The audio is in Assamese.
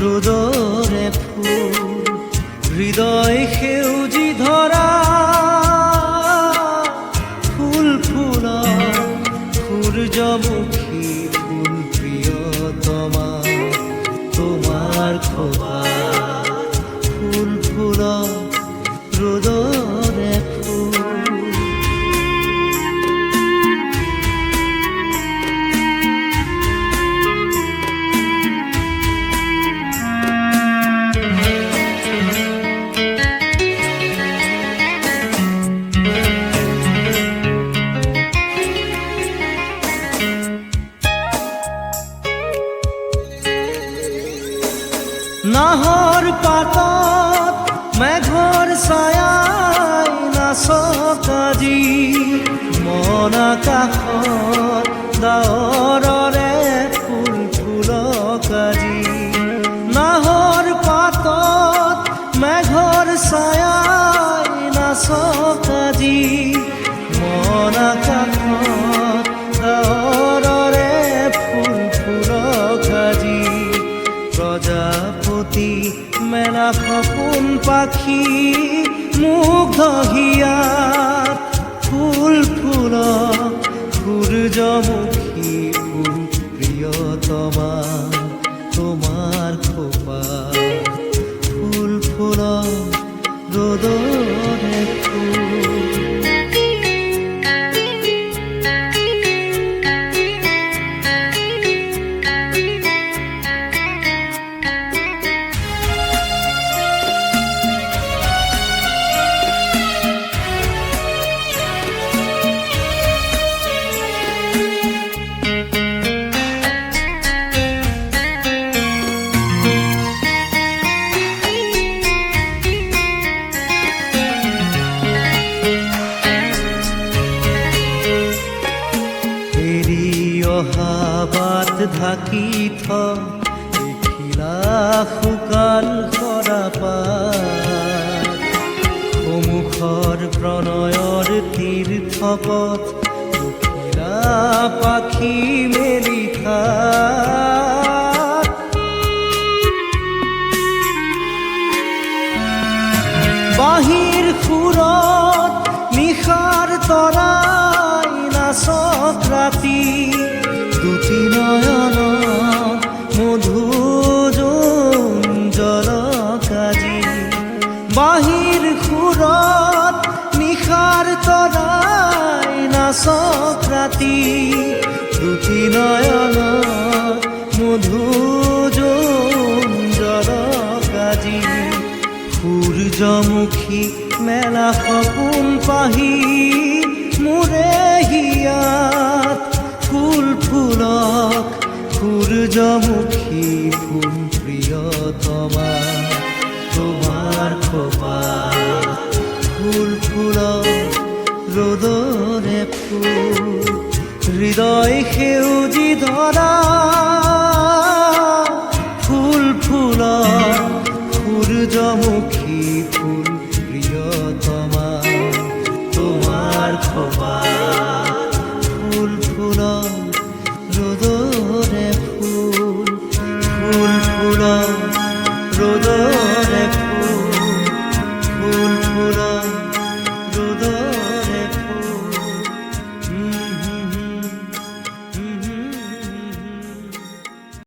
ৰোদৰে ফুল হৃদয় সেউজি ধৰা ফুল ফুলা সূৰ্যমুখী ফুল প্ৰিয়তমা তোমাৰ খোলা ফুল ফুলা ৰোদৰে ফুল। নাহৰ পাতত মেঘৰ ছায়াই নাচক আজি মন আকাশত ডাৱৰৰে ফুল ফুলক আজি। নাহৰ পাতত মেঘৰ ছায়াই নাচক আজি মন আকাশত ডাৱৰৰে ফুল ফুলক আজি। প্রজাপতি মেলা সপোন পাখি মুগ্ধ হিয়াত ফুল ফুল সূর্যমুখী ফুল প্রিয়তমা তোমার খোপা ফুল ফুল রোদরে ফুল। বাট ঢাকি থিলা শুকান সৰাপাত সমুখৰ প্ৰণয়ৰ তীৰ্থপথ উঠিলা পাখি মেলি খাত। বাঁহীৰ সুৰত নিশাৰ তৰাই নাচক ৰাতি দুটি নয়ন মধু জলক আজি। বাঁহীৰ সুৰত নিশাৰ তৰাই নাচক ৰাতি দুটি নয়ন মধু জলক আজি। সূৰ্যমুখী মেলা সপোন পাহি মোৰে হিয়াত ফুল ফুলক সূর্যমুখী ফুল প্রিয়তমা তোমার খোপা ফুল ফুলক রোদরে ফুল হৃদয় সেউজি ধরা ফুল ফুলক সূর্যমুখী ফুল